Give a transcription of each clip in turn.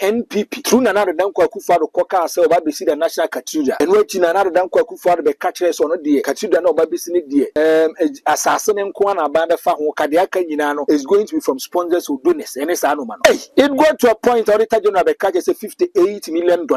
NPP through another Danko Akuffo Addo koka say oba besi the national cathedral and we chi another Danko Akuffo Addo be catch us on the cathedral na oba besi ne die asase ne nko na ba be fa ho kade aka nyina no is going to be from sponsors who donors and say no man. Hey, it got to a point auditor general be catch say $58 million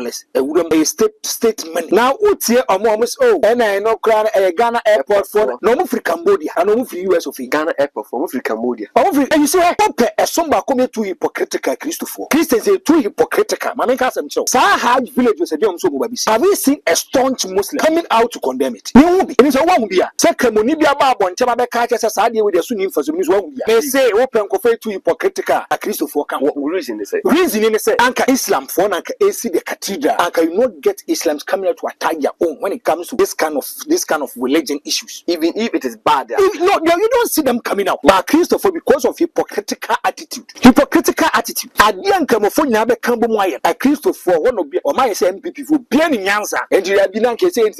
a state money. Now utie omo oh and I know Ghana airport for no mo free Cambodia and no mo free US of Ghana airport for free Cambodia. And you say a somba come too hypocritical Christopher. Christians say too hypocritical. Mama can say so. Sahaj village was a dem so babisi. Have we seen a staunch Muslim coming out to condemn it? You will be. And it's a one be. Say kemoni bia ba bonche ba be ka che say saade we dey so nim for so nim so one be. They say open kofe too hypocritical a Christopher can. What reason they say? Reason they say anka Islam for anka AC the cathedral. Anka you not get Islam's coming out to attack your own when it comes to this kind of religion issues. Even if it is bad. No, you don't see them coming out. But Christopher, because of hypocritical attitude. Adian Camofo Nabe Cambo Moya, a Christopher, one of my MPP for being in Yansa, and you have been saying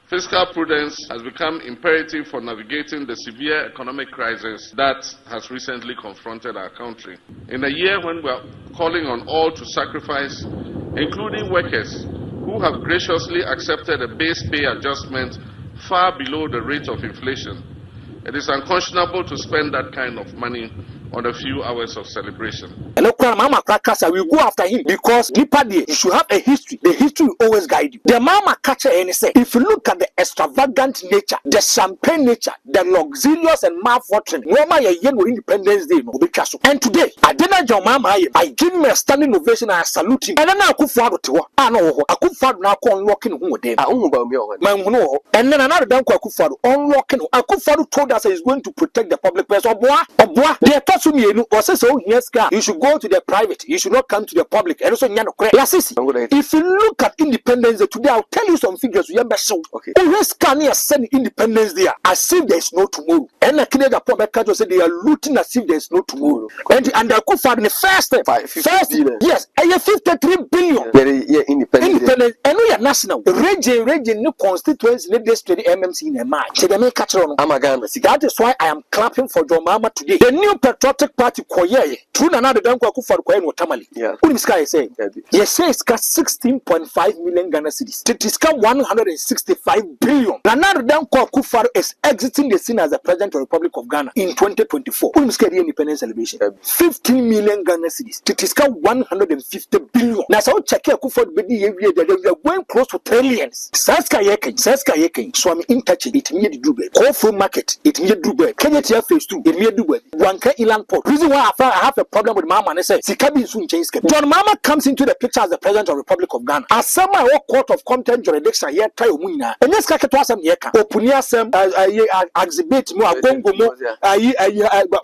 Fiscal prudence has become imperative for navigating the severe economic crisis that has recently confronted our country. In a year when we are calling on all to sacrifice, including workers who have graciously accepted a base pay adjustment far below the rate of inflation, it is unconscionable to spend that kind of money on a few hours of celebration. And Mama Krakasa will go after him because you should have a history. The history will always guide you. The Mama catcher and say, if you look at the extravagant nature, the champagne nature, the luxurious and mouth-watering, Independence Day, and today, I didn't John Mahama. I give him a standing ovation and I salute him. And then Akuffo Addo, Akuffo Addo now unlocking who they are. And then another Danko Akuffo Addo unlocking. Akuffo Addo told us he's going to protect the public person. You should go to the private. You should not come to the public. And also, if you look at Independence Day today, I'll tell you some figures. Okay. Always can send Independence Day as if there is no tomorrow. And the Canada public said they are looting as if there is no tomorrow. And the Akuffo Addo the first, yes, and 53 billion. Independence. And we are national. Region, new constituents, need this to the MMC in a match. That is why I am clapping for John Mahama today. The new patriotic party koye through another Danko Akuffo Addo koye no tamale. Yeah. What is guy saying? Yes, say it's got 16.5 million Ghana cedis. It is got 165 billion. Another Danko Akuffo Addo is exiting the scene as the president of the Republic of Ghana in 2024. What is the independence celebration? 15 million Ghana cedis. It is got 150 billion. Now so check Akuffo Addo be we are going close to trillions. Saska yeken. So I'm in touch it me do be. Kofu market it me do be. Kenya tia phase 2 it me do be. Wanka Ilan Port. Reason why I have a problem with Mahama and say Sikabi soon change. John Mahama comes into the picture as the president of the Republic of Ghana. As someone who court of content jurisdiction here try umuna. And this kake to asem yeka. Opunia sem exhibit mo agongo mo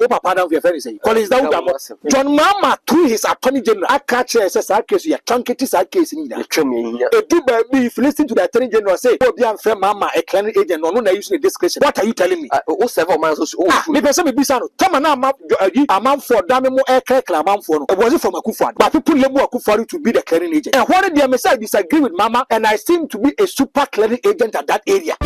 opa pardon for very say. Collins Dauda mo. John Mahama through his attorney general akache says that case ya truncate that case ni da. If you listen to the attorney general say Obi am friend Mahama a client agent no na using the discretion. What are you telling me? Several months me person be bisano. Come na amount for dame mo aircraft amount for no. It wasn't from Akuffo Addo. But people label Akuffo Addo to be the clearing agent. And what they may say I disagree with Mama and I seem to be a super clearing agent at that area.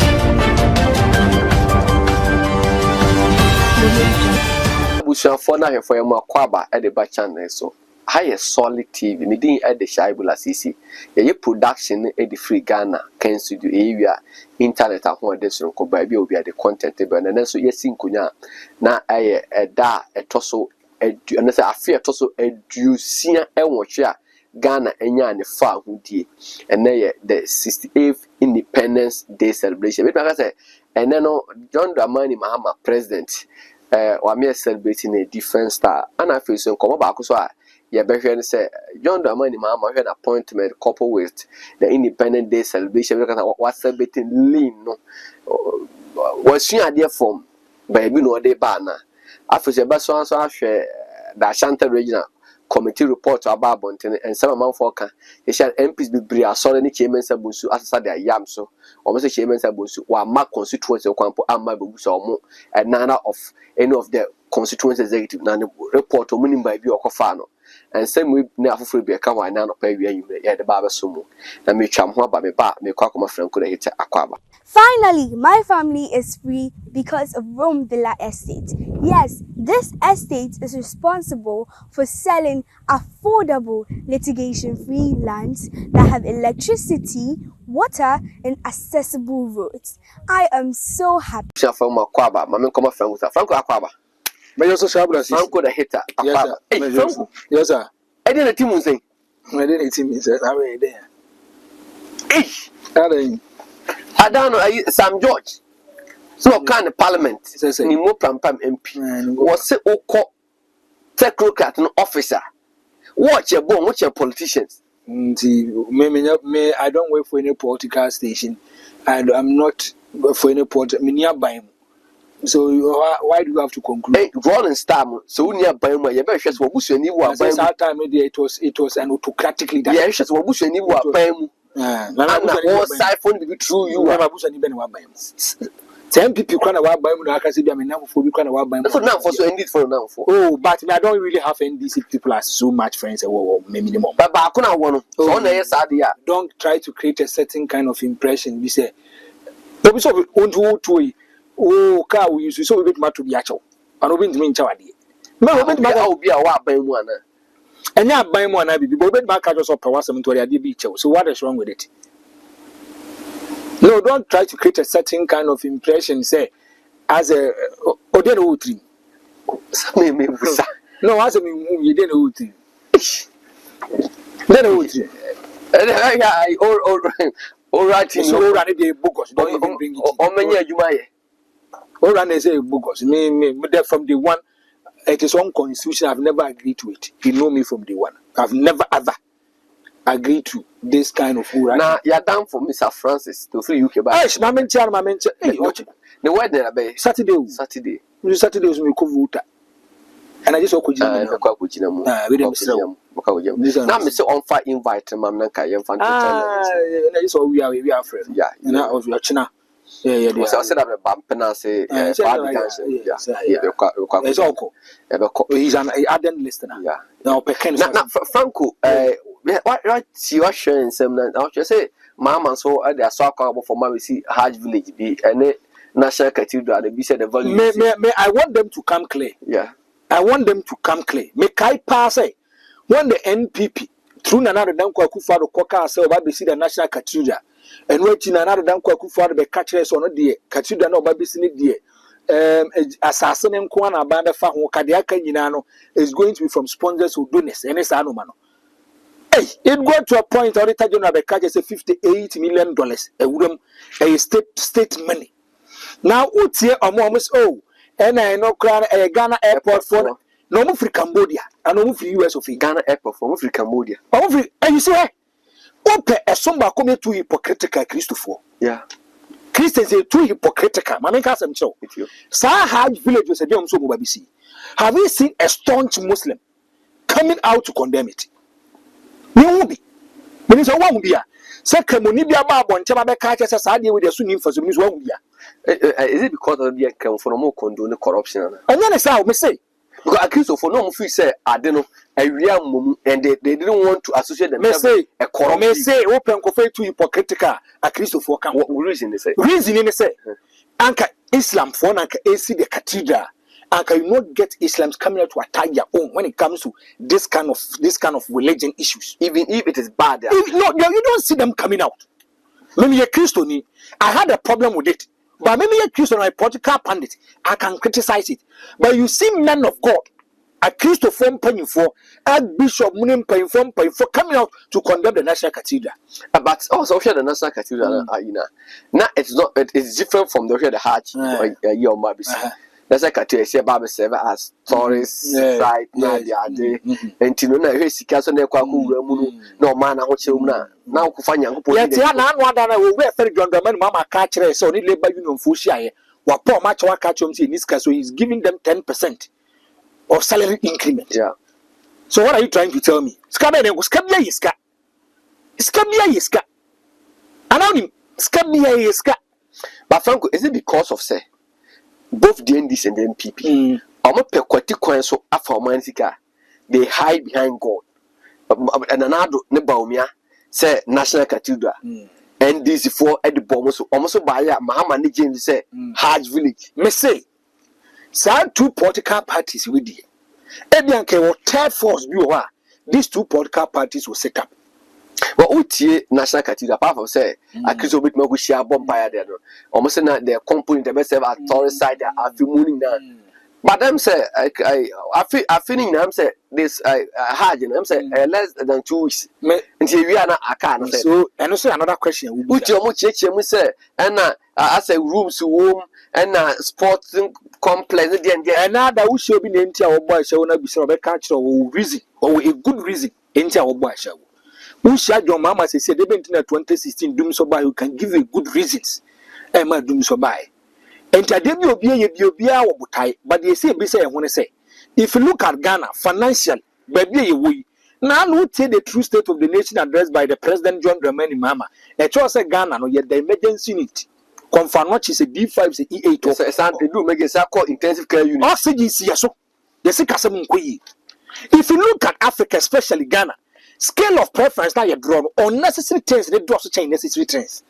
Bushan for now for your Makwaba at the Bachan so. Higher solid TV, meeting at the Shaibula CC. A production at the free Ghana, can studio area, internet at one destination, by be the content, and then so yes, in Kunya. Now I a tosso, and I fear tosso a Ducia and watch Ghana and Yan far who did, and then the 68th Independence Day celebration. And then John Mahama president, or me celebrating a different star, and I feel so come back so. Yeah, but when say John Mahama had an appointment coupled with the Independent Day celebration because what's celebrating lean no was she idea form baby no day banner. After the best one, so I share the Ashanti Regional Committee report about Bonten and some amount for they shall MPs be bria solid chairman Sabusu as their yam so almost a chairman Sabusu while mark constituents of Campo Amma Busa or more and none of any of the constituent executive report or winning by Biokofano. and same we na afoforo bi ka wan na no pa wi anwure ya de ba so mu na me twam ho ba me kwa koma Franko da hita akwaba. Finally, my family is free because of Rome Villa Estate. Yes, this estate is responsible for selling affordable litigation-free lands that have electricity, water, and accessible roads. I am so happy. From akwaba, mama koma Franko akwaba. Me also celebrations. Franko da hita akwaba. Hey, Franko. Yes, sir. I didn't team say. I didn't team say. I mean, there. Hey. I don't know, Sam George. So kind of parliament. Ni mo pam MP. Was say oko technocrat no officer. Watch your bone, watch your politicians. Me, I don't work for any political station, and I'm not for any me nearby. So why do you have to conclude? Hey, Rolling Star. So nearby my you better just wabusu ni wa by that time it was an autocratically done. Yeah, just wabusu ni wa by mu. And all siphon be true you are wabusu ni be wa by mu. 10 people can wa by mu na aka say be me now for be can wa by mu. So now for so indeed for now for. Oh, but me I don't really have NDC people as so much friends minimum. But I couldn't want to. So na yes adia. Don't try to create a certain kind of impression. We say but we so on oh, car we use so we bet to be actual. And we mean chawadi. Me we bet ma be a wa by mu ana. Enya by mu ana bi but bet ma ka just up power some to ade be chew. So what is wrong with it? No, don't try to create a certain kind of impression say as a odeno utri. Me busa. No, as a me you didn't utri. Then utri. All right, so run the bogus. Don't even bring it. O many adwuma ye. All run say bogus. Me from the one it is unconstitutional. I've never agreed to it. You know me from the one. I've never ever agreed to this kind of rule. Now you're down for Mr. Francis to free UK back. Hey, my mentor. Hey, watch the weather be Saturday. Saturday was me vote. And I just walk with you. We didn't sell. Now, Mr. On fire invite Mam Nanka and Fan. And I saw we are friends. Yeah, and I was watching. Yeah. I said I'm a bump and I say, it's all cool. He's an ardent listener. Yeah. Now, Franko, what you are sharing some. I just say, Mama, so I saw for Mammy see Hajj Village be and National Cathedral. They said the value. May I want them to come clear. Yeah. I want them to come clear. Make I pass when the NPP through another Danko Akuffo Addo Koka say we see the National Cathedral and waiting another Danko Akuffo Addo be catch us on the cathedral no baby see the assassin and Kwana Banda fa ho kadiaka nyina no is going to be from sponsors or donors and it's anomano. Hey, it got to a point Auditor General be catch say $58 million a woman a state money. Now utie omo oh and I know crown a Ghana airport for no move for Cambodia and no move for US of Ghana airport for Cambodia. And you see, open a somba come too hypocritical Christopher. Yeah. Christians are too hypocritical. Mamma Casam show. Sir Hajj village was a damn so BBC. Have you seen a staunch Muslim coming out to condemn it? No will be. When it's a one be a second Monibia Barbon, Chama catches us idea with the Sunni for some news one be. Is it because of the account for more condone corruption? And then it's how we say. Because Akuffo no free say I don't know a real mum and they didn't want to associate themselves a corrupt. May say open coffee too hypocritical Akuffo can what reason they say? Reason in say Anka Islam for Anka AC the cathedral. Anka you not get Islam's coming out to attack your own when it comes to this kind of religion issues. Even if it is bad. No, you don't see them coming out. Maybe a Christian, I had a problem with it. But maybe a Christian or a political pundit, I can criticize it. But you see men of God, a Christopher paying for, a Bishop Munim paying for coming out to condemn the National Cathedral. But also the National Cathedral, now it's not. It's different from the Hajj or Mabisi. That's like a TSA Bible server as tourist site, Nadia, and Tinuna, Hesikas, and Kwaku, no man, I want you now. Kufanya, will wear very young man, Mamma catcher, so need labor union Fushia, what poor much one catch in this case, so he's giving them 10% of salary increment. Yeah. So what are you trying to tell me? Scabia was Scabia Yiska. Scabia Yiska. Anonym Scabia Yiska. But Franko, is it because of say? Both the NDC and the NPP. I'm a pequati coin so after Mansika. they hide behind God. And another Nebaumia say National Cathedral. And this for at the bomb almost by Mahama James say Hajj Village. Me say, sad two political parties with you. Ebianke will third force view. These two political parties will set up. Well, Uti National Cathedral, apart from say, a Christo bit more share bomb by there. Almost not their component, the best at Torres side, I feel mooning down. But them say, I feeling them say this hard, and I'm say less than 2 weeks. Until we are not a can. So, and also another question. Uti almost check, we say, and I say rooms to home and sports complex, and now that we should be named our boy, shall not be so a catch or reason, or a good reason, into our boy shall. Who shall John Mahama say they went in 2016 doom so by who can give you good reasons. Emma doom so by. And Tademi Obia or Butai, but they say, I want to say, if you look at Ghana, financial, baby, we now would say the true state of the nation addressed by the President John Mahama. A choice of Ghana, no yet the emergency unit. Confirm what is a D5, a E8, they do make a called intensive care unit. Oxygen, so the sick as a if you look at Africa, especially Ghana, scale of preference now you're drawn unnecessary things, they draw such necessary things.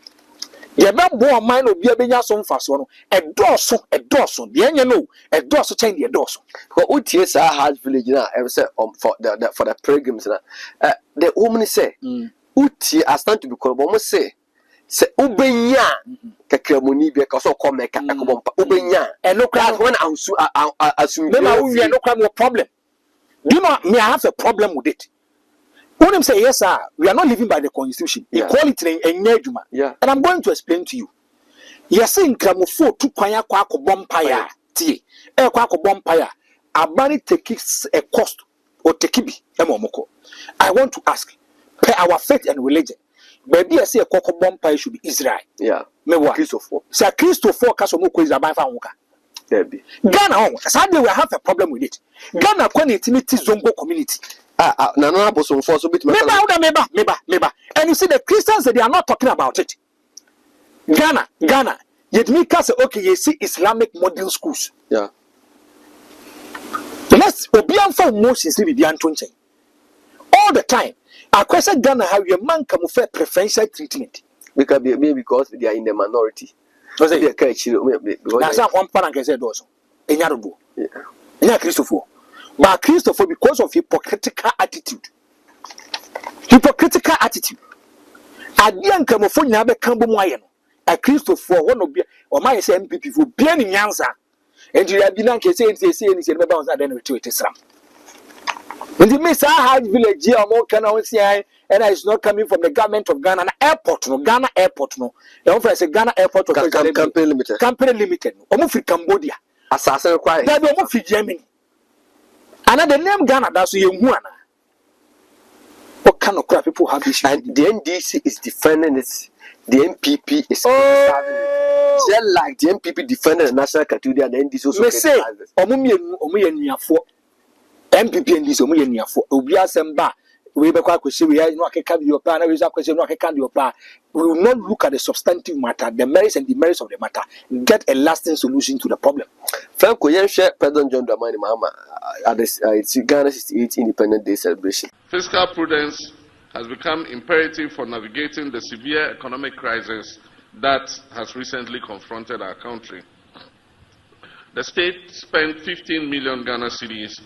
The about more mind will be a benya some fast one, a dorsum, the end you know, a dorsum change the dorsum. But UTS has village now, I say for the pilgrims. The woman say, Uti are starting to be called, almost say Ubenya, Kakamuni, because of Comeka, Ubenya, and no crowd when I assume we are no crime problem. Do you know me? I have a problem with it. When them say yes, sir, we are not living by the constitution. Equality and Neduma. And I'm going to explain to you. Yes, in Kramofo to Kwaya Kwako Bompire, T. A Kwako Bompire. Abani takes a cost or Tekibi, Emomoko. I want to ask, per our faith and religion, maybe I say a Kwako Bompire should be Israel. Yeah. Mewa Christopher. Sir Christopher Kasomoko is a Bafamuka. Ghana, sadly, we have a problem with it. Ghana, Kwanity Zongo community. Nana was on force a bit. Meba. And you see, the Christians, they are not talking about it. Ghana. Yet me say, okay, you see Islamic modern schools. Yeah. Let's obian for motions with the Antonche. All the time. I question Ghana how your man come for preferential treatment. Because they are in the minority. That's one parent can say also. Enyarubo. Yeah, Christopher. But Christopher, because of hypocritical attitude. I didn't come for Nabe Cambo Moyen. A Christopher, one of or my MPP for being in Yansa. And you have been saying, anything about that, then to it is some. When the Miss High Village, more can I say, and it's not coming from the government of Ghana airport, no Ghana airport, no. The office a Ghana airport of Company Limited, almost Cambodia. Assassin quiet. That be almost Germany. Another name Ghana, that's you. What kind of crap people have this? And the NDC is defending it. The MPP is just like the MPP defended the National Cathedral and the NDC also say, MPP and this Obia Semba, we will not look at the substantive matter, the merits and demerits of the matter, get a lasting solution to the problem. Franko, President John Mahama at the Ghana 68th Independence Day celebration. Fiscal prudence has become imperative for navigating the severe economic crisis that has recently confronted our country. The state spent 15 million Ghana cedis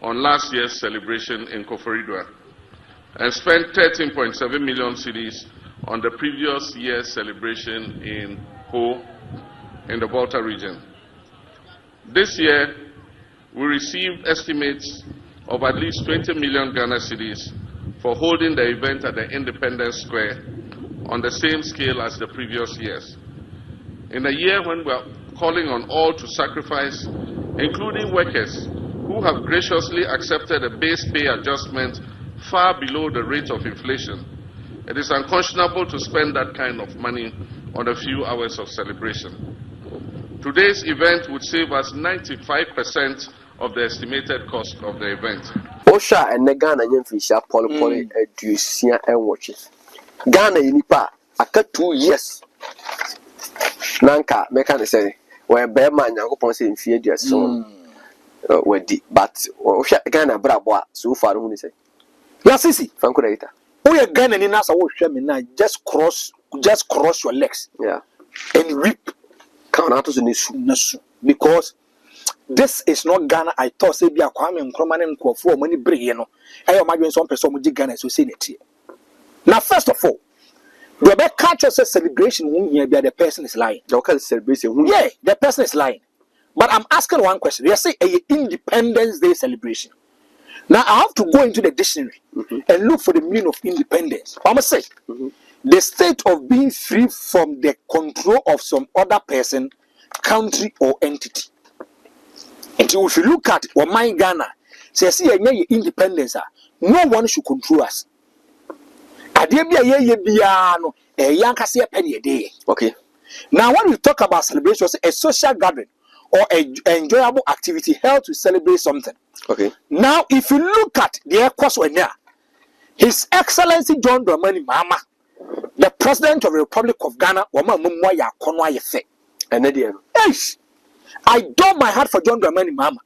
on last year's celebration in Akuffo and spent 13.7 million cedis on the previous year's celebration in Ho in the Volta region. This year, we received estimates of at least 20 million Ghana cedis for holding the event at the Independence Square on the same scale as the previous years. In a year when we are calling on all to sacrifice, including workers who have graciously accepted a base pay adjustment far below the rate of inflation, it is unconscionable to spend that kind of money on a few hours of celebration. Today's event would save us 95% of the estimated cost of the event. Osha and Ghana Fiscal poly educia and watches. Ghana Nipa, aka 2 years. Nanka, mechanic say, where Bearman Yakopon say in fear, so wedi but Ghana brabo so far who say La sisi Franko data we Ghana ni nasa wo hwe me na just cross your legs and reap count out to nesu because this is not Ghana. I thought say be a Kwame Nkrumah and Akuffo money bring no I imagine some person mo Ghana so say net. Now first of all the best culture says celebration who here be the person is lying. The celebration yeah, the person is lying. But I'm asking one question. You say a Independence Day celebration. Now I have to go into the dictionary and look for the meaning of independence. I must say the state of being free from the control of some other person, country or entity. And if you look at what my Ghana says, independence, no one should control us. Okay. Now, when we talk about celebration, a social gathering or an enjoyable activity held to celebrate something. Okay. Now, if you look at the question, His Excellency John Mahama, the President of the Republic of Ghana, yes. I adore my heart for John Mahama.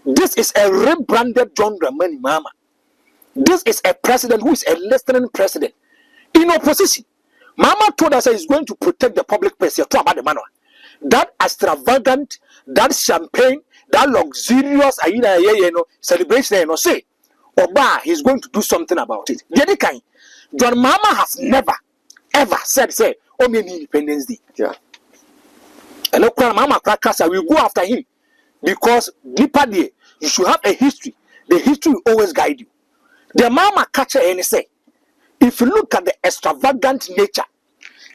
This is a rebranded John Mahama. This is a president who is a listening president. In opposition, Mama told us he's going to protect the public purse. About the manual. That extravagant, that champagne, that luxurious celebration, say, Oba, he's going to do something about it. The other kind, John Mahama has never, ever said, oh, me Independence Day. Yeah. And Mama Krakasa will go after him because Nipa Day, you should have a history. The history will always guide you. The Mama catcher and say, if you look at the extravagant nature,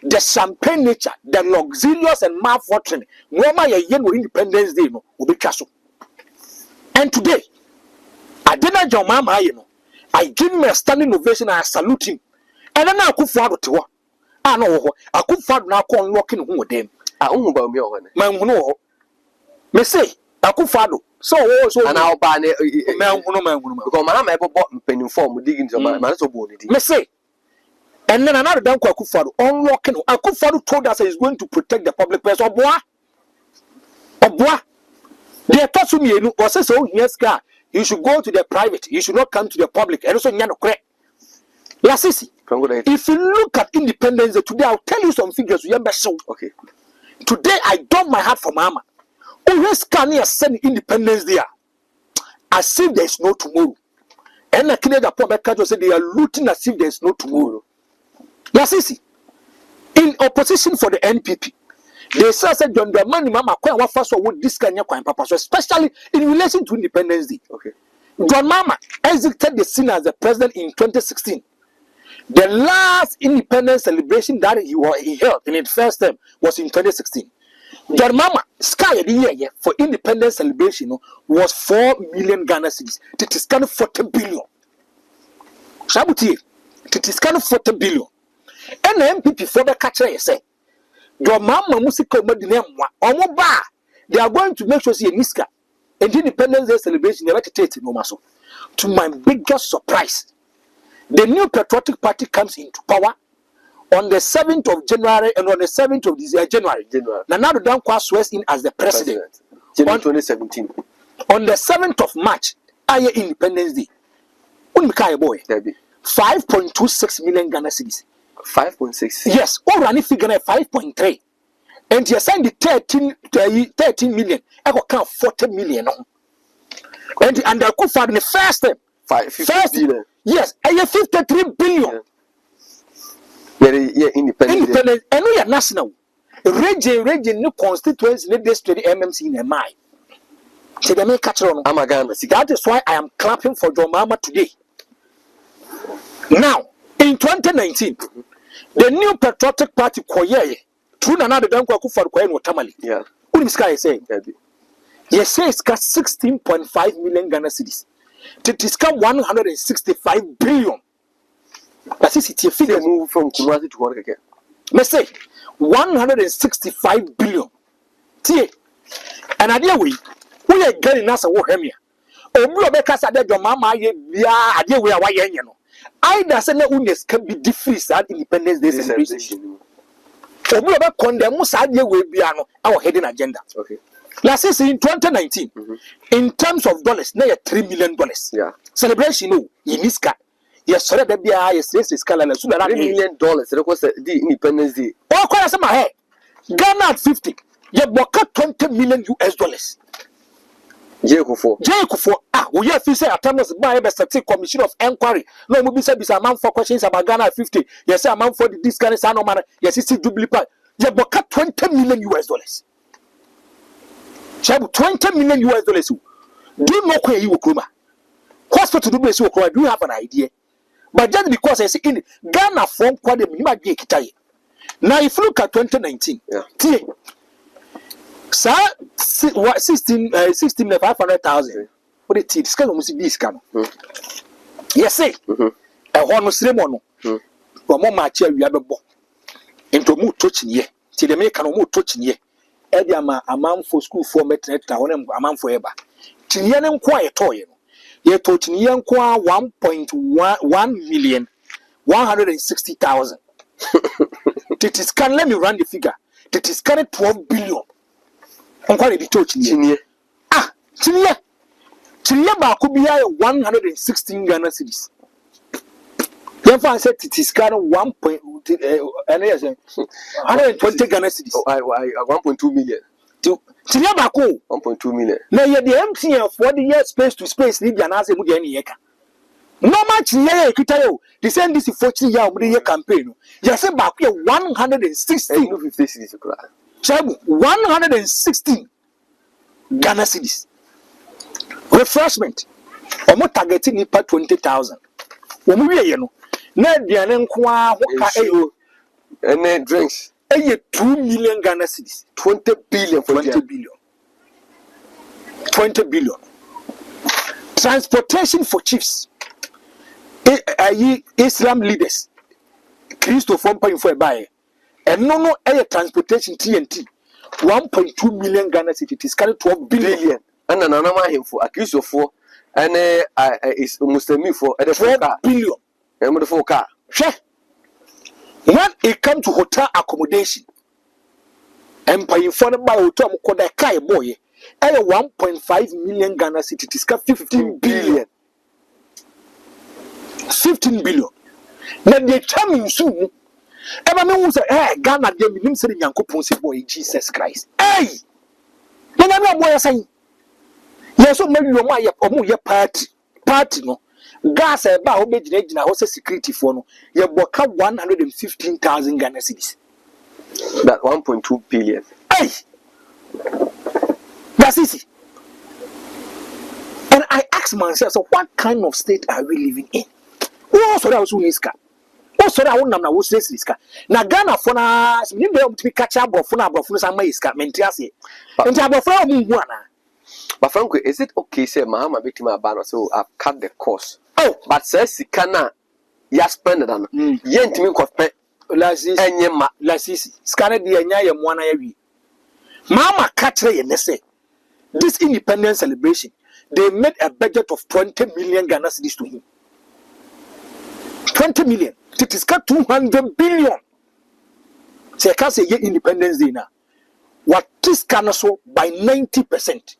the champagne nature, the luxurious and mouth-watering, Independence Day will be castle. And today, I didn't John Mahama, I give him a standing ovation and I salute him. And then I could follow to what I know. I could follow now calling walking home with them. I own about me on Man, me say, I could follow. So, and I'll ban it. Because my ever bought penny form digging to my man's body. Me say, and then another down Akuffo unlocking. Akuffo told us he's going to protect the public purse. Or boy, they are touching me. Or say so, yes, car. You should go to the private. You should not come to the public. And also, if you look at independence today, I'll tell you some figures. Okay. Today, I dump my heart for Mama. Always can you send Independence Day as if there is no tomorrow. And the Canada public say they are looting as if there is no tomorrow. Yes, in opposition for the NPP, they said John Dramani Mama what first would this kind of papa, especially in relation to Independence Day. Okay. John Mahama exited the scene as the president in 2016. The last independence celebration that he held in his first term was in 2016. John Mahama sky the year for independence celebration was 4 million Ghana cedis. It is kind of 40 billion. Shabuti, it is kind of 40 billion. And the MPP for the catcher say, John Mahama musical medinem omoba. They are going to make sure see a Niska and Independence Day celebration never take no maso. To my biggest surprise, the new patriotic party comes into power on the 7th of January and on the 7th of this January. Now the Dankwa swears in as the president. January 2017. On the 7th of March, Aye Independence Day. Unmikaye boy. 5.26 million Ghana cedis. 5.6. Yes, all running figure 5.3. And you signed the 13 million. I got count 40 million. And I could find the first time. 50 billion. Yes, I have 53 billion. Yeah, independent. And we are national. Region, no constituency, no district, MMC in my. So they may catch on. That is why I am clapping for John Mahama today. Now, in 2019, the new patriotic party, Koye, through another Danko Akuffo Addo Tamale. Yeah. What is Fiscal saying? Yes, say it's got 16.5 million Ghana cedis. It is got 165 billion. That is it. Figure move from Kumasi to work again. Let's say 165 billion. Tie. And idea we are getting us a war here. Obu obeka sa de John Mahama ye bia ade we awa ye no. Either say na unes can be defeat at Independence Day celebration. Obu obeka condemn sa ade we bia no our hidden agenda. Okay. Last year in 2019, in terms of dollars, now $3 million. Yeah. Celebration, no, in this car. Yes, sorry, that be a Fiscal and $3 million. That was the Independence Day. Oh, quite some head. Ghana at 50. You book $20 million. Akuffo, we have to say at times by a static commission of inquiry. No, we be said this amount for questions about Ghana at 50. Yes, amount for the discount is no matter. Yes, it's duplicate. You book $20 million. $20 million. Do you know where you will come? Hospital do this, do you have an idea? But just because I say in Ghana from quite a minute. Now, if you look at 2019, yeah. Sir, 500,000. What it is, can almost be scam. Yes, say, a one ceremony. Or more match, we have a book. Into more touching ye, till the make no more touching ye. Ediama, a man for school for metnet, a man for ever. Tinian quiet toy. Ye taught Nian qua 1,160,000. Fiscal, let me run the figure. Fiscal 12 billion. On quite a touch near. Chinia could be 116 Ghana cities. Therefore, I said Fiscal 120 Ghana cities. 1.2 million. Chinia 1.2 million. Now, you're the MTF for the year space to space, need an answer with any yeka. No much yeah, they send this 14 year campaign. Yes, about 116 116 Ghana cities. Refreshment. Omo targeting nipa 20,000. Omo we you know. Na diane nko and drinks. 2 million Ghana cities. 20 billion for 20 billion. 20 billion. Transportation for chiefs. Islam leaders. Christopher paying for a buy. And no air transportation TNT. 1.2 million Ghana cities. It is carried 12 billion. And another him for accused for and is Muslim for 12 billion. And with the 4 car. When it comes to hotel accommodation, and paying for the hotel called a Kai boy, 1.5 million Ghana cities. It is 15 billion. 15 billion. Now they tell me soon. Everyone say, "Hey, Ghana, they mean saying Yankopon say boy Jesus Christ." Hey, then I know boy saying, "Yes, so maybe you might your party no." Gas about obedient na house security for no. You book 115,000 Ghana cedis. That 1.2 billion. Hey, that's easy. And I ask myself, so what kind of state are we living in? Also, that was Uniska. Also, that one na was this Niska. Na Ghana for na, you be able to catch up for na for some Iska, Mentiasi. And Tabafra Mwana. But Franko, is it okay, say Mahama victim banner, so I've cut the cost? Oh, but says Sikana, ya spend it on Yent milk of pet, Lazis, and Yema, Lazis, scanned the Anya Mwana Yavi. Mama Catre and they say, this independence celebration, they made a budget of 20 million Ghana cedis to him. 20 million. It is cut 200 billion. So I can't say Independence Day now. What is so by 90%?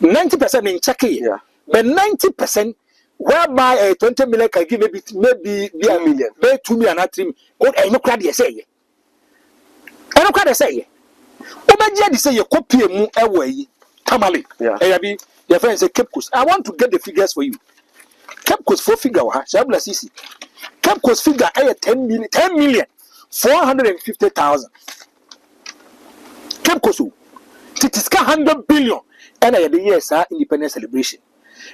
90% in Chucky. Yeah. But 90% whereby 20 million can give maybe a million, maybe 2 million at him. Oh, I know crowd you say. I know crowd you say. Obaji say you copy mu away. Tamale. Yeah. Your friend say Cape Coast. I want to get the figures for you. Cape Coast for figure ha. Shabla Sisi. Cape Coast figure 10 million 450,000. Cape Coast. It is 100 billion. And the years independence celebration.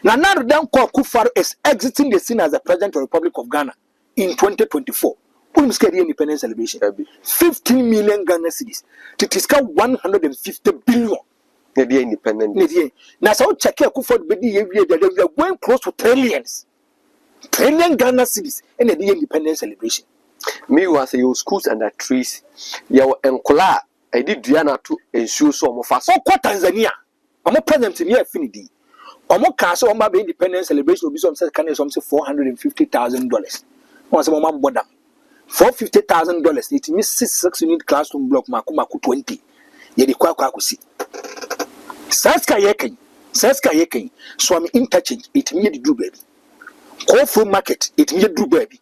Now Akuffo Addo is exiting the scene as the president of the Republic of Ghana in 2024. Independence celebration. 15 million Ghana cedis. It is 150 billion. Independent. Now so check Akuffo Addo they are going close to trillions. Trillion Ghana cedis in the independence celebration. Me was your schools under trees. Your encola. I did Diana to ensure some of us. Oh, Tanzania. I'm a president in here, Finity. Omo Castle, my independence celebration will be some $450,000. Once a moment, bodam $450,000. It means 6 unit classroom block, Makumaku 20. ye de kwa akosi saska yeken so am interchange it me de do baby Kofo market it me do baby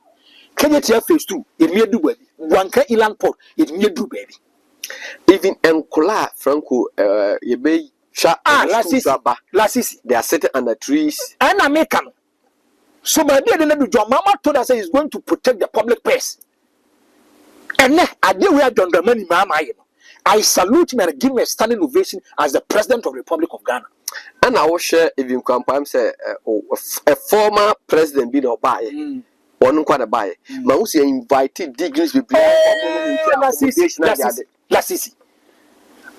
Kenya tia phase 2 it me do baby Wanka Ilan port it me do baby even Enkola Franko ye be sha lasisi they are sitting under trees and American. So my dear John Mahama told us he's going to protect the public purse. And then I did where John Dramani Mahama. I salute him and give him a standing ovation as the president of the Republic of Ghana. and I will share even campaign say a former president be no buy one quite buy ma who say invited dignitaries be Lasisi.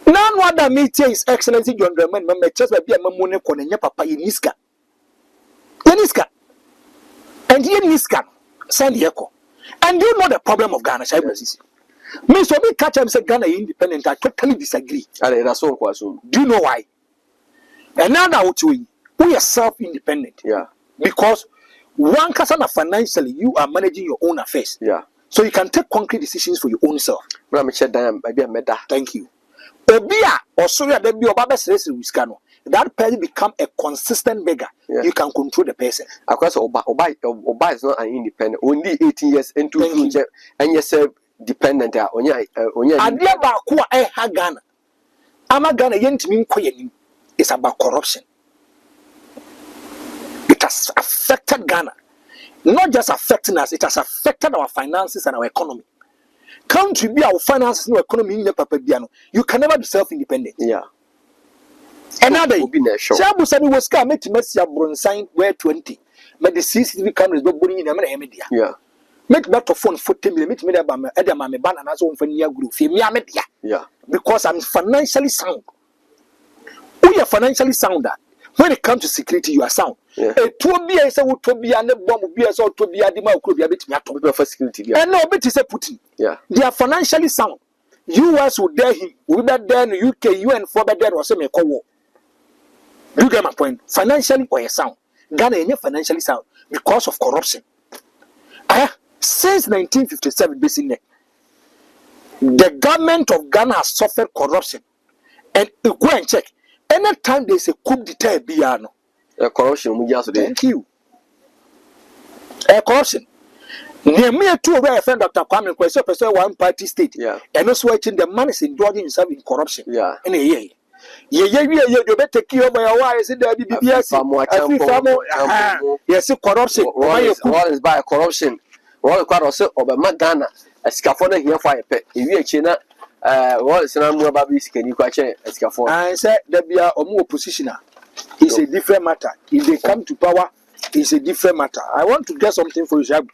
None other meeting is Excellency John Dramani Mahama just by a mamone konenya papa Yeniska. And Yeniska send Yeko. And you know the problem of Ghana, Lasisi. Me so me catch him say Ghana independent. I totally disagree. That's all kwasum. Do you know why? And now we are self-independent. Yeah. Because one person financially, you are managing your own affairs. Yeah. So you can take concrete decisions for your own self. Thank you. Obia or sorry that be Obaba that person become a consistent beggar. Yeah. You can control the person. Of course, Oba is not an independent. Only 18 years into future and yourself dependent. Adia ba kuwa ha Ghana. Ama Ghana yentimi nkoye it's about corruption. It has affected Ghana. Not just affecting us, it has affected our finances and our economy. Country be our finances and economy in the you can never be self-independent. Yeah. Another Shabu Sani was coming to Messia Bronsign where 20. But the CCTV cameras were putting in a media. Yeah. Make better phone 40 million, me about my Edamame ban and as own for near group. Yeah. Because I'm financially sound. We are financially sound. When it comes to security, you are sound. Yeah. A 2 beer is a would to be and a bomb beer so to be a demo could be a bit me for security. And no bit is a Putin. Yeah. They are financially sound. US would dare him. We bet then UK, UN for better or some war. You get my point. Financially or a sound. Ghana is financially sound because of corruption. Since 1957, basically, the government of Ghana has suffered corruption. And you go and check. Anytime there's a coup d'etat, corruption. Thank you. Corruption. Near me, two away friend Dr. Kwame Kwesi, one party state. Yeah. And also watching the man is indulging himself in corruption. Yeah. And you better kill my wife. Is it yes, corruption. What is by corruption? What quite also over Ghana, a scaffolding here for a pet. If you are China, what is more about this? Can you catch a scaffold? I said there be a more positioner. It's a different matter. If they come to power, it's a different matter. I want to get something for you.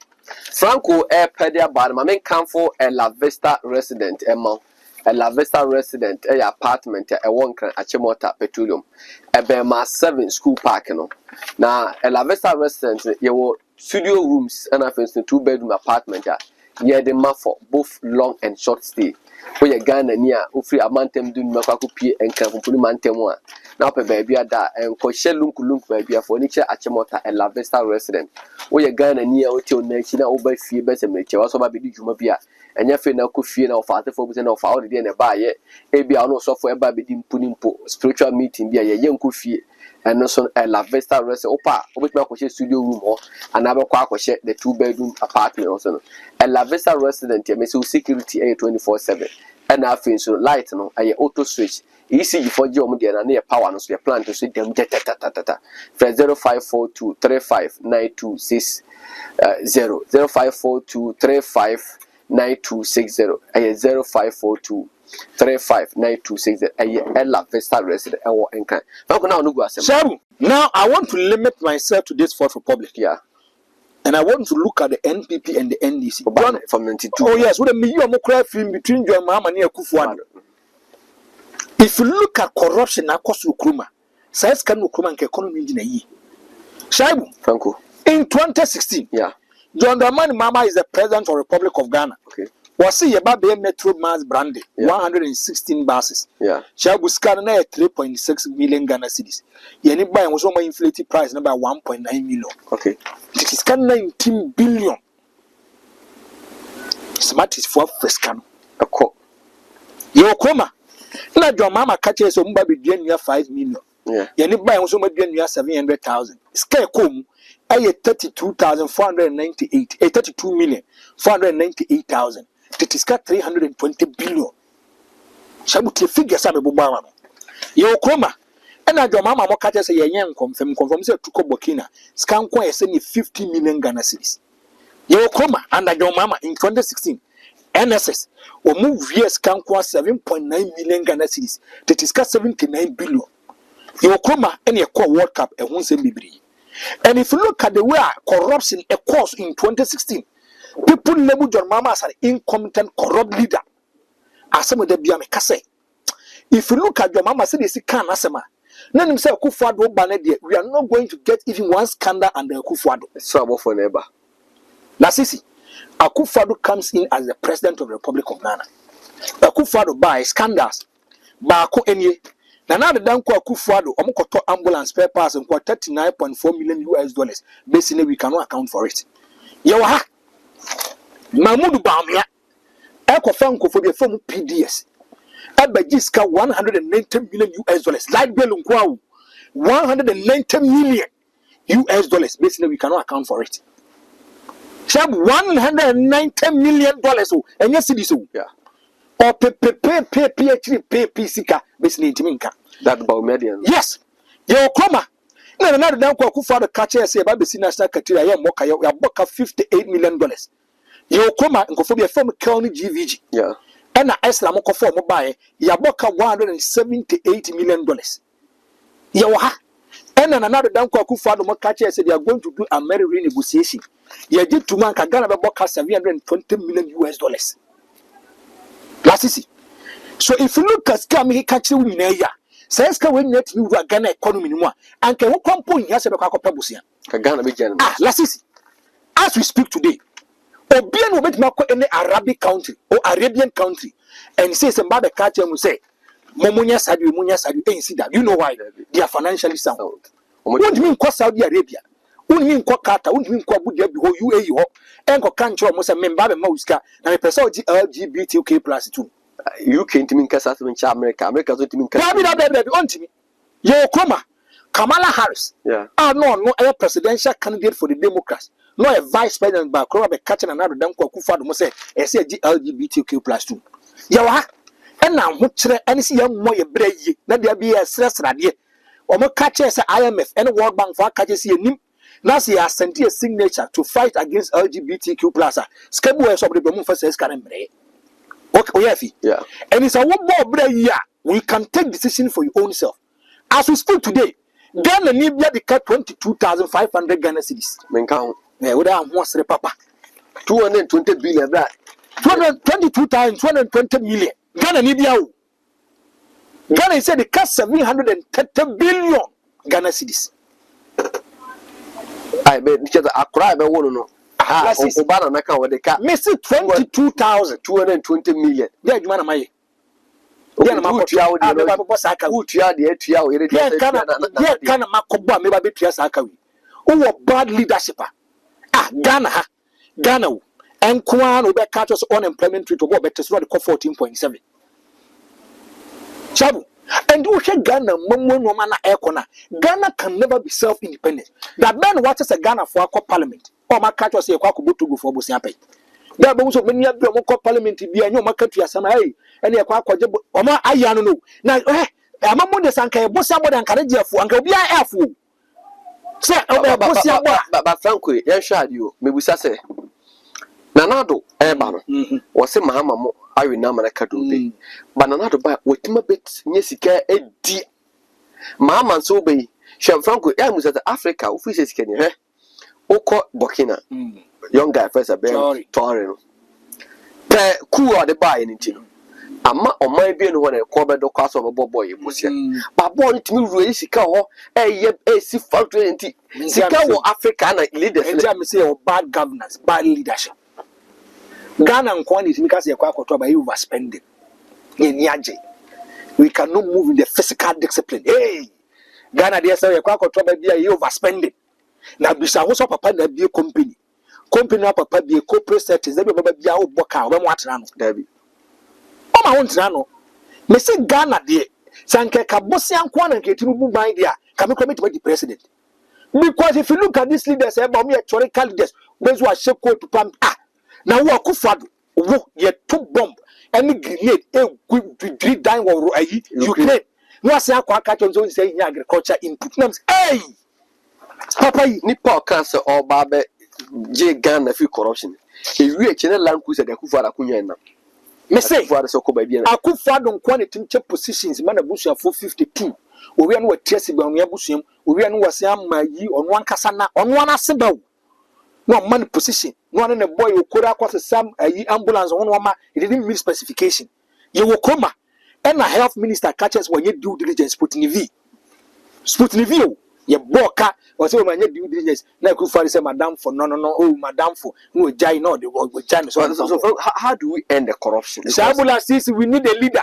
Franko pedia bad my main come for a La Vista resident a La Vista resident a apartment a one can Achimota petroleum a Bema 7 school park now a La Vista resident you studio rooms and a 2-bedroom apartment the map for both long and short stay where you Ghana near free a mantem doing Makaku and Kampuni Mantemwa. Now, baby, that and Koshelunk baby for nature at Chemota and La Vista resident. Where you Ghana near Otil Nation over Fibers and Nature, also by Jumabia, and your friend could fear of father for of our day and a buy it. Maybe I know software by Bidim Punimpo, spiritual meeting, be a young coffee. And also a La Vista resident, with my studio room or another quack the 2-bedroom apartment also. A La Vista resident, security 24/7. And I feel so light, I auto switch. Easy for Jom and near power, no so plan to switch them. 0542 35 9260 0542 35 9260 0542 35 9260 La Vista resident and can now I want to limit myself to this Fourth Republic. Yeah. And I want to look at the NPP and the NDC. From 92. Oh yes, what a million film between John Mahama and Akuffo Addo. If you look at corruption across Ukruma, size can Ukruma and economy in a year. Shaibu Franko. In 2016, yeah. John Mahama is the president of the Republic of Ghana. Okay. Was he about the Metro Mass branded 116 buses? Yeah. Shabu Scan 3.6 million Ghana cedis. Yenibay was on my inflated price number 1.9 million. Okay. It is 19 billion. Smart is for Fiscal. A call. Your coma. Na John Mahama catch us on baby near 5 million. Yeah. Yani buy also near 700,000. Scare come a 32,498, a 32,498,000. It is got 320 billion. Shabuti figure some bubama. Yo chroma. And I John Mahama catch us a young confirm say to Burkina. Scan quite send 50 million Ghana cedis. Yo chroma and I John Mahama in 2016. NSS or move years can cost 7.9 million Ghana cedis. That is got 79 billion. You chroma any World Cup and won't say Libri. And if you look at the way corruption occurs in 2016, people label John Mahama as an incompetent, corrupt leader. As some of the Biamekase. If you look at John Mahama, say this can asema. None himself Akuffo Addo baned. We are not going to get even one scandal under Akuffo Addo. So for neighbor. Nasisi. Akuffo Addo comes in as the president of the Republic of Ghana. Akuffo Addo buys scandals. Baako enye. Na na the danko Akuffo Addo omokoto ambulance spare parts and $39.4 million. Basically, we cannot account for it. Yewa ha. Mahmoud Bawumia. Eko Franko for the form PDS. Abajiska $190 million. Light bill nkwa $190 million. Basically, we cannot account for it. Shab $190 million. And yes, it is so. Yeah. Or pay sika basically intiminka. That Baumedian. Yes. Yo chroma. No, another down Akuffo Addo catch us say Baby National Criteria, ya moka $58 million. Yo chroma and Kophobia from County GVG. Yeah. And a Islam for mobile, ya boka $178 million. Yo ha. And another down Akuffo Addo catch us say they are going to do a merry renegotiation. Ya did to man Ghana boka $720 million. Lasisi. So if you look at scam, he catch you in a year. Says when net you are Ghana economy more. And can who complain yes about Pabusia? Ghana be generous. Lasisi. As we speak today, Obian will make Marco any Arabic country or Arabian country and says a mother catch and will say, Momunya Sadu, ain't see that. You know why? They are financially sound. What do you mean call Saudi Arabia? What do you mean call Qatar? What do you mean call Budia behold UAE? And call country almost a member of Mosca and a person LGBTQ plus 2. You came to me because America to me. Yo, Chroma, Kamala Harris. Yeah. No, a presidential candidate for the Democrats. No, a vice president, but Chroma catching another Danko Akuffo Addo say, LGBTQ plus 2. Yawa, and now, much any see young more brave, not there be a stress radio. Or more catches IMF and World Bank for catches him. Now, he has sent a signature to fight against LGBTQ plus. Scabu is of the Bomu for says Kanembre. Okay, yeah. And it's a one more brave year. We can take decision for your own self. As we speak today, Ghana Nibia the cut 22,500 Ghana cedis. Menkau. Yeah, without what's the papa. 220 billion. 222,220 million. Ghana Nibia. Ghana said the cut 730 billion Ghana cedis. I bet because I cry by one no. Obana naka what they cut. Messi 22,220 million. Yeah, you man my. Yeah, na makotia wo de no boss aka utua de atua wo yere de kana makobo me ba betua saka wi. Wo bad leadership Ghana wo enkoa no be catch us unemployment rate go better so the 14.7. Chabu. And you should Ghana no man na Ghana can never be self-independent. That man watches a Ghana for a parliament. Or my catch us a kwakubutu go for Bosiape. There are also many of them parliament be a new market to Yasamai and a quack or my ayano. Now, I'm a modest and Bosa and Karaja for Uncle Bia Airful. Sir, but Franko, yes, you, maybe say. Nanado, was a Mahama. I will now make a do. But another by what my bit, Yesica, dear. Mamma so be. Shall Franco, I was at Africa, offices can you, Oko Burkina. Young guy first a bear, Torino. The cool are the buy anything. Ama on my being when a cover the cost of a boy, but born to me, really, Sika, a sea factory, Sika, African leaders, let me say, bad governance, bad leadership. Ghana and quantity because you are overspending. In Yaji, we cannot move in the physical discipline. Hey, Ghana, they say you are overspending. Now, Bisa was papa be a company. Company papa be a corporate settings. They will be a book out. When what run, Debbie? Oh, my own rano. Me say Ghana there. Sanke Kabosian Kwan and Ketinubu bind there. Can we commit to the president? Because if you look at these leaders, about me historical leaders, those who are sheko to pump. Now Akuffo Addo, ye two bomb, any grenade, a dying or Ukraine. No, I say I say agriculture input. Hey, Papa, Nipa cancer or Babe J Ghana free corruption. If we a land who said Akuffo Addo me say Akuffo Addo quantity positions, man a bush of 452. We are no Tessie, but we are bushing. We are no Sam, my ye on one casana, on one assemble. No money position. No one in a boy who could across some ambulance on one. It didn't mean specification. You will come and a health minister catches when you do diligence Sputnik V. Sputnik V. Your boka or so when you do diligence. Now, Akuffo say, Madame for no, oh, Madame for no, Jai, no, the world with China. So, how do we end the corruption? Shabula says we need a leader.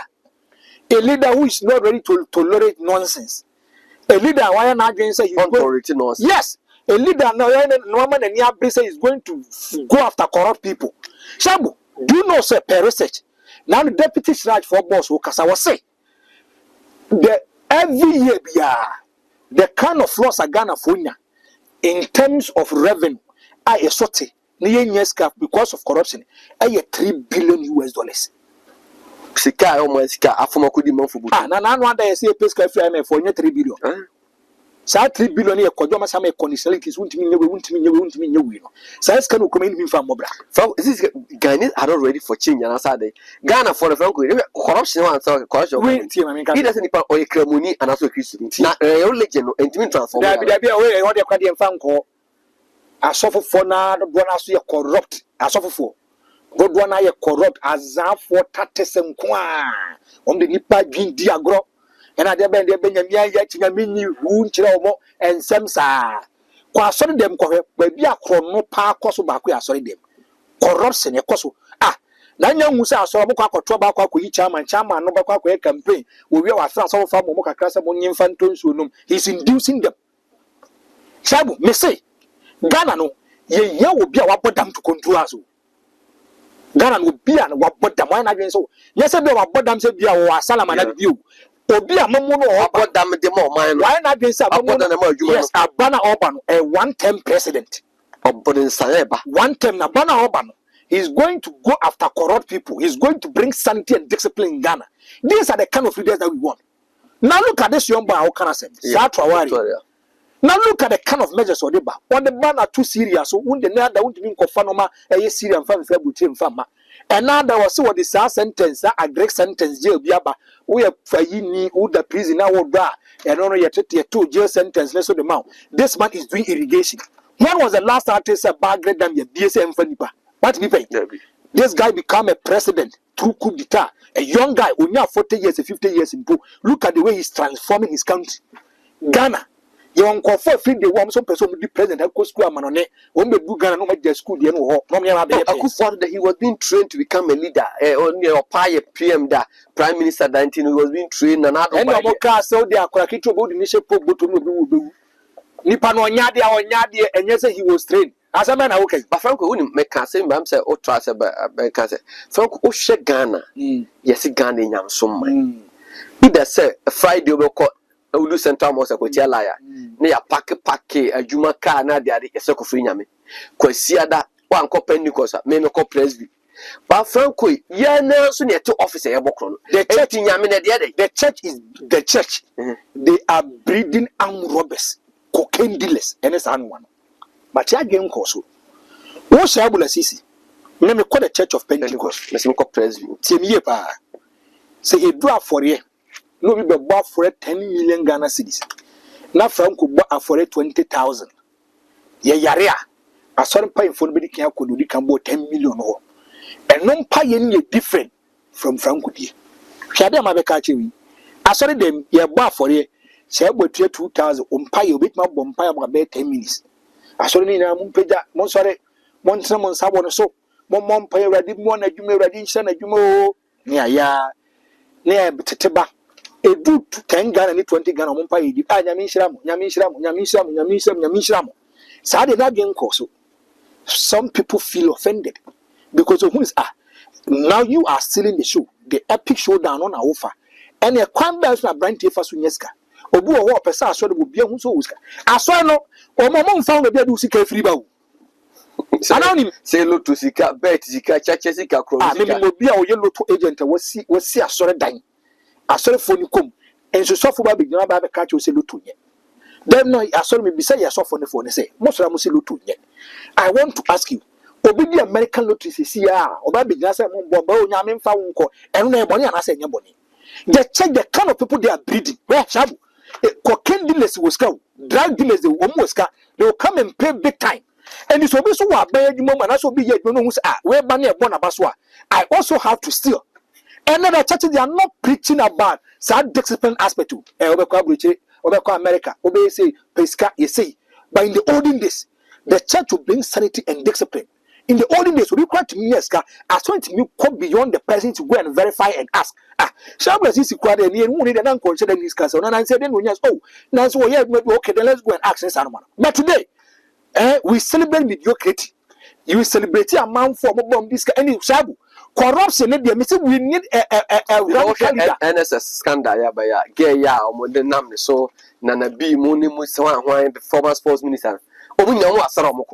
A leader who is not ready to tolerate nonsense. A leader, why not say he's authority nonsense? Yes, a leader now, Norman and Yabisa is going to go after corrupt people. Shabu, do you know, sir, per research? Now the deputy charge for boss who Kasawa say, every year, the kind of loss of Ghana for in terms of revenue, I sort because of corruption, $3 billion. Sika almost sika afuma kudi manfu butu. Na wanda ya say Fiscal free for 3 billion. Sa 3 billion ye kodwa masama e conditionalities untimi nyewe no. Sa iska no come in fa mobra. This Ghanaians are not ready for change and asade. Ghana for the Franko corruption one so corruption. He doesn't need or kremuni and also Christian. Na religion no entimi transform. Da we what dey kwade mfa nko. Asofo for na do na so ye corrupt. Asofo for God one I corrupt as for tatesem kwa the nipa dwin diagro and I deben de benyamia ya chinyamini hu nchira omo ensem sa kwa sorry dem ko ba bia krono pa akoso ba ko ya sorry dem corruption e koso na nya hu sa so mo kwa akoto ba kwa yi chairman no ba kwa campaign wo wi wa sa so fa mo kakra se mo nyimfa ntonsu num he's inducing them sabu me say Ghana no ye obi a wabodam to control us. Ghana will be an wabodam why na so yes be wabodam se bia wo asalama na bi o obi a momo no wabodam de mo man why na be say yes abana urban a one-term president one term na abana urban is going to go after corrupt people. He's going to bring sanity and discipline in Ghana. These are the kind of leaders that we want. Now look at this young boy how can I say now look at the kind of measures or the bar. When the man are too serious, so when the other won't mean confanoma a Syrian family between fama. And now there was what the sentence, a Greek sentence, jail biaba, we are fayini, who the prison now would die, and only a 2 jail sentence, less of the amount. This man is doing irrigation. When was the last artist a bag great than your DSM Fanipa? What we pay? This guy become a president through coup d'etat. A young guy, only 40 years, 50 years in pool. Look at the way he's transforming his country. Ghana. You want to feed the one some person with the president have school manone when be Ghana no make the school the no Akuffo that he was being trained to become a leader only a PM da prime minister 19 he was being trained and other car so they are kwakito about the initial pop but no nipa no nya de enye say he was trained as a man okay but Franko wouldn't make can say mam say o trust can say Franko o she Ghana yes Ghana nyam so man either say Friday we call Ulu Central Mosque Kotia Laya. Ne ya pake ajuma ka na de ade eseko free nyame. Kwasi ada wa nko penikosa me ko presby. Ba Franko ye na so ne to office ye bokro no. The church nyame na de the church is the church. They are breeding armed robbers, cocaine dealers, and it's one. But ya game koso. Wo shabula sisi. Me call the Church of Pentecost. Me ko presby. Tiemiye pa. Say e do afore ye. No be bought for 10 million Ghana cedis. Now Franko bought for 20,000. Ye yarea. A certain pay for the can could do can 10 million or. And non pay any different from Franko. Shadam Abekachi. I saw them ye bought for ye. Say about 2,000 pay a bit more bompire about 10 minutes. I saw in a Mumpeja, Monsore, Monsamon Sabon so. Mon pay ready one a jume ready son a jumo. Ya. Near Teba. A do 10 Ghana and 20 Ghana on pay. Yamishram. Sade that game course. Some people feel offended because of who is now you are stealing the show, the epic showdown on our offer. and a quan bells na brand for Sunyeska. Obu or Pesa, so will be a Musoska. I saw no, or Mamma found a bed who seek a free bow. Anonymous, say look to Sika, bet Sika, Chachesika, maybe will be our yellow agent was see a sort of dying. I saw for you come, and so suffer by beginning by the catch you say Lutu yet. Then no, I saw me be say I saw on the phone and say, most of them say Lutu yet. I want to ask you, Obi American lottery CCR, or by beginning, Bombo, Yamin Faunko, and no money, and I say, Yaboni. Just check the kind of people they are breeding. Where Shabu? Cocaine dealers will go, drug dealers almost got, they will come and pay big time. And it's always so bad moment, as will be yet, you know, where money at Bonabaswa. I also have to steal. And then the churches, they are not preaching about sad discipline aspect to America, obey say, Fiscal, you say. But in the olden days, the church will bring sanity and discipline. In the olden days, we require to me, as when you come beyond the person to go and verify and ask. Shabba is quite a near one and unconsidered this castle. And I said, then, oh, now so yeah, okay, then let's go and ask this animal. But today, we celebrate mediocrity. You celebrate a man for bomb this any shabu. Corruption, we need a radical leader. NSS scandal, yeah, by gay, yeah, or the name, so Nana B. Munimus, the former sports minister. Oh, we know what's wrong.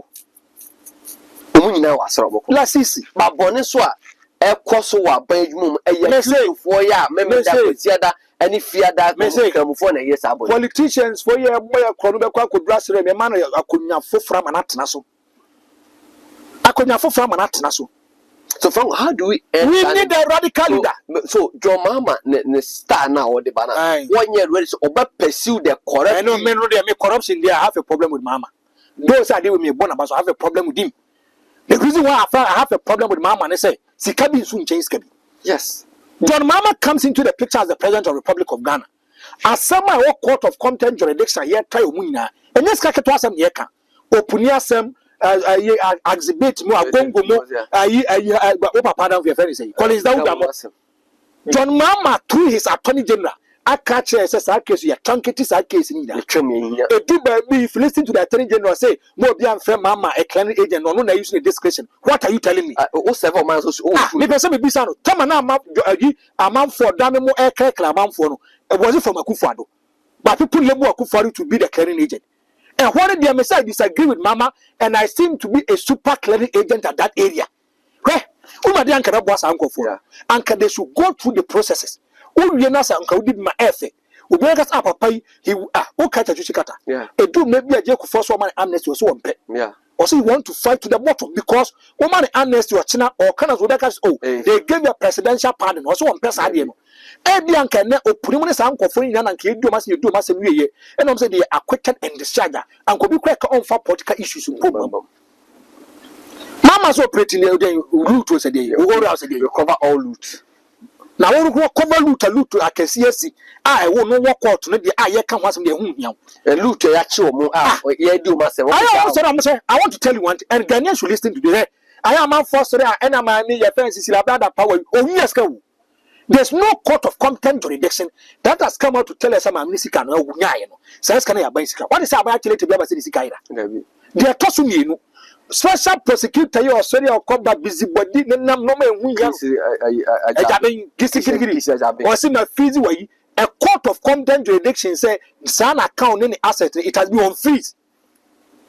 Let's see, but Boneswa, a Kosowa, Benjamin, a year for ya, members that any fear that may say, come for a yes, politicians for your boy, a Cronobacco could blast a man, I couldn't have from an atnaso. I couldn't have from an atnaso. So, from how do we need a radical leader? So, John Mahama, the star now, or the banner, 1 year ready to pursue the corrupt. I know men they make corruption, they have a problem with Mama. Those are they with me, Bonabas, I have a problem with him. The reason why I have a problem with Mama, and I say, Sikabi soon change Kabi. Yes. John Mahama comes into the picture as the president of the Republic of Ghana. As someone who court of contempt jurisdiction here, try Munina, and let's get to us some yeka. Opunia some exhibit more, Bongo more, Papa, we are very saying. Collins down. John Mahama, through his attorney general, I catch a case, you truncate his case in either. If you listen to the attorney general say, more be unfair Mama, a client agent, no, no, using a discretion. What are you telling me? Several months old. Maybe some be son. Tamana amount for Damamo air amount for it wasn't from Akuffo Addo. But people label Akuffo Addo to be the clearing agent. And what did the disagree with Mama, and I seem to be a super clearing agent at that area. Where? Umadian cannot was uncle for. And they should go through the processes. Uncle did my effort. Ubegas up a pay, he catch a Jushikata. Yeah. A do maybe a joke for someone amnesty was one pet. Yeah. Also, you want to fight to the bottom because woman amnesty or China or Canas would they gave you a presidential pardon, also one person. Everyone can open his uncle for you and you do mass and I'm saying they are acquitted and discharged and could be quick on for political issues. Mama's operating the root was a day, you cover all loot. Now, we cover loot, I can see. I won't know what court to the I can want some loot. I want to tell you one, and Ghanaians should listen to the I am a foster and I'm a near fence brother power. Oh, yes, go. There's no court of contempt jurisdiction that has come out to tell us some amnesty and no says can I bicycle. What is about actually to be a city? They are tossing you. Special prosecutor, you are sorry, or come back busy body, no man who was in a freeze way. A court of contempt jurisdiction say, son account any asset, it has been on freeze.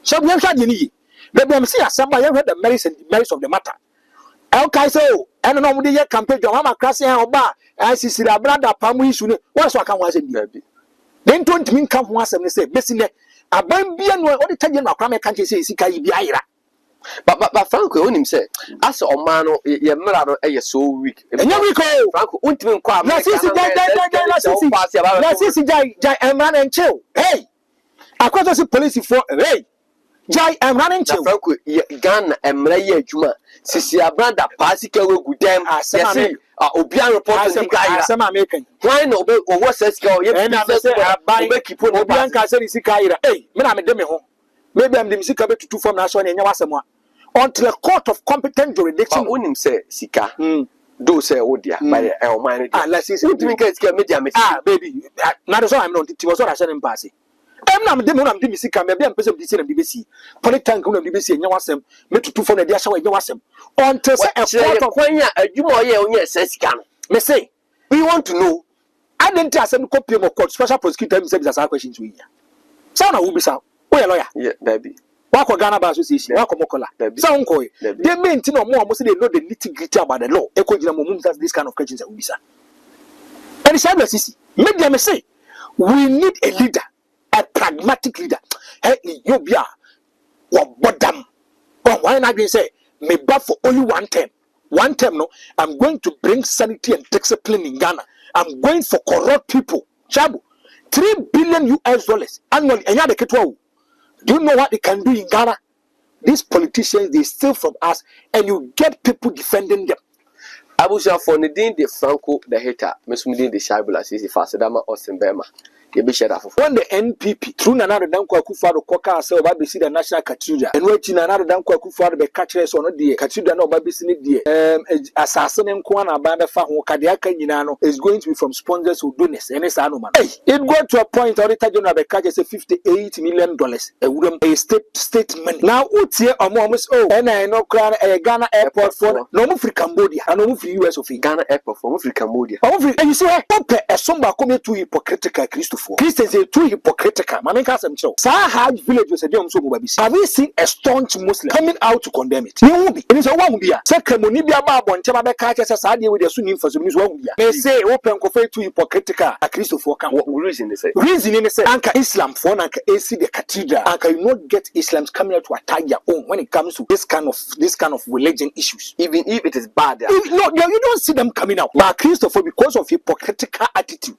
So we have had any. Maybe I'm seeing somebody heard the merits and demerits of the matter. Okay, so, and no one campaign, John Mahama crossing our bar, as is the brother Pamu soon. What's what can was in baby? Then 20 men come once and say, Bessie, a bambian or the Italian or Crame country says, Ikaira. But Franko on him said, as a man, your mother is so weak. And you recall Franko, Untim, let's man and chill. Hey, I got us a police for hey. Jai, I'm running to Franko, Ghana and Malaya Juma. Sisia Branda, Pasica with them, I say, Obian report some American. Why no, or what says go? And I say, I buy Obian Castle is Ikaira. Hey, Madame Demiho. Maybe I'm the Missika to 2 from National and Yawasama. Until a court of competent jurisdiction, on him say, Sika, do say, oh dear, by our mind. Unless he's media, baby. Not so I'm not, it was what I said in passing. I'm not the moon, I'm the Missika, maybe I'm president of the BBC. Politank on the BBC and Yawasam, made to 2 from the Yasha Yawasam. Until a court of Quenya, you are yes, says can. May say, we want to know. I didn't ask them copy of court special prosecutor himself as our questions we. Sound will be sound. Oh, lawyer. Yeah, baby. Wako Ghana Bar Association, Wako Mokola. Sound koi. They maintain no more mostly they know the nitty-gritty about the law. Eko jina momum that's this kind of questions that will be sir. And the Shabla Sisi, make them say, we need a leader, a pragmatic leader. Hey, you be what bottom. Why not they say, me but for only one term. One term, no, I'm going to bring sanity and discipline in Ghana. I'm going for corrupt people. Chabu, $3 billion annually. And do you know what they can do in Ghana? These politicians, they steal from us, and you get people defending them. Abusha for the Franko, the hater, Mesumidin, the Shaibula, Sisi, Fasadama, or Simbema. When the NPP through another Danko Akuffo Addo Koka say oba besi the national cathedral and wait in another Danko Akuffo Addo be catch us on the cathedral no oba besi ni die assassin nko na ba be fa ho kade aka nyina no is going to be from sponsors or donors and it's no man. Hey, it got to a point auditor general be catch say $58 million a statement now utie omo oh and I know Ghana airport for no mo free Cambodia and no mo free US of Ghana airport for mo free Cambodia and you see a somba come too hypocritical Christians are too hypocritical. Sahaj village was a young so have you seen a staunch Muslim coming out to condemn it? You will be. It is a one be. Second, Monibia Bab and Chaba catches us idea with the Sunni for some news. They say open coffee too hypocritical. A Christopher can what reason they say? Reason in the say Anka Islam for Anka AC the cathedral. Anka you not get Islam's coming out to attack your own when it comes to this kind of religion issues. Even if it is bad. No, you don't see them coming out. But Christopher because of hypocritical attitude.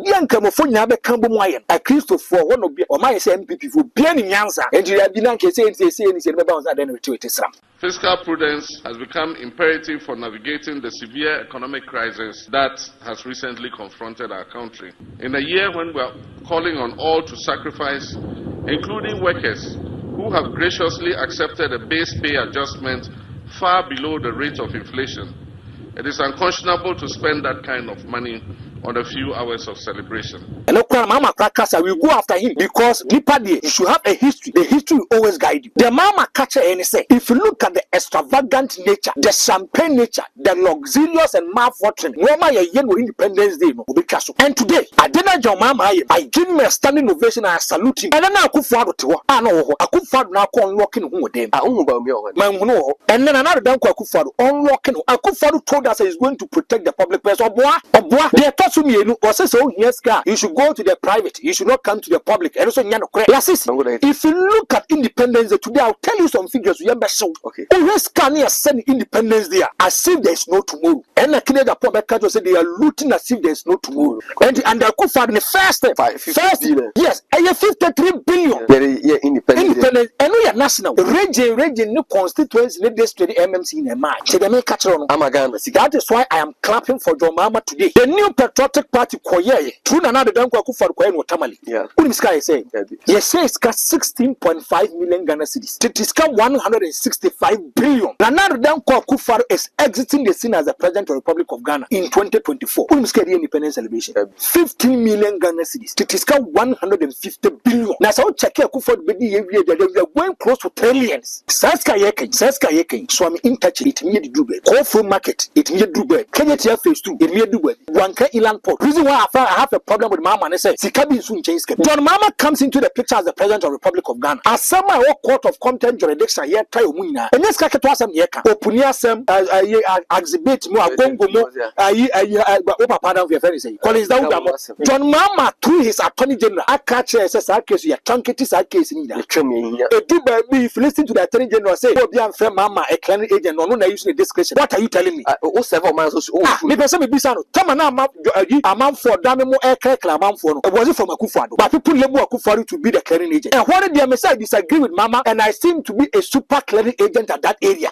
A Christopher one of my MPP for being in answer and you have been Fiscal prudence has become imperative for navigating the severe economic crisis that has recently confronted our country. In a year when we are calling on all to sacrifice, including workers who have graciously accepted a base pay adjustment far below the rate of inflation, it is unconscionable to spend that kind of money on a few hours of celebration. And Mama Krakasa will go after him because you should have a history. The history will always guide you. The Mama catcher and say, if you look at the extravagant nature, the champagne nature, the luxurious and mouth-watering, Independence Day, and today, I didn't John Mahama by giving me a standing ovation and I salute him. And then Akuffo Addo I know Akuffo Addo now unlocking who them. And then another Danko Akuffo Addo unlocking Akuffo Addo told us he's going to protect the public purse. You should go to the private. You should not come to the public. And also, if you look at Independence Day today, I'll tell you some figures. Okay. Always can send Independence Day as if there is no tomorrow. And the Canada public country say they are looting as if there is no tomorrow. And the Akuffo in the first yes, and 53 billion. Yeah, independence. And we are national. Region, no constituency, no district, MMC in a mind. That is why I am clapping for John Mahama today. The new patriotic party koye through another Danko Akuffo Addo koye no tamale. Yeah. What this guy say? Yes, say it's got 16.5 million Ghana cedis. It is got 165 billion. Another Danko Akuffo Addo is exiting the scene as the president of the Republic of Ghana in 2024. What this guy independence celebration? 15 million Ghana cedis. It is got 150 billion. Now so check Akuffo Addo be we are going close to trillions. Saska yeken. So I'm in touch. It me Dubai. Kofu market. It me Dubai. Kenya Tia phase 2. It me Dubai. Wanka Ilan Port. Reason why I have a problem with Mahama and I say Sikabi soon change. John Mahama comes into the picture as the president of the Republic of Ghana. As some court of contempt jurisdiction here try Muina. And this kaka to asem yeka. Opunia sem exhibit mo agongo mo opa pardon for your say. Collins Dawuda. John Mahama through his attorney general akache says that case you truncate that case ni da. If you listen to the attorney general say Obi and friend Mahama a clearing agent no na using discretion. What are you telling me? Several months me person me bisa no. Tama na amount for dame mo amount for no. It wasn't from Akuffo Addo. But people label Akuffo Addo to be the clearing agent. And what they say I disagree with Mama and I seem to be a super clearing agent at that area.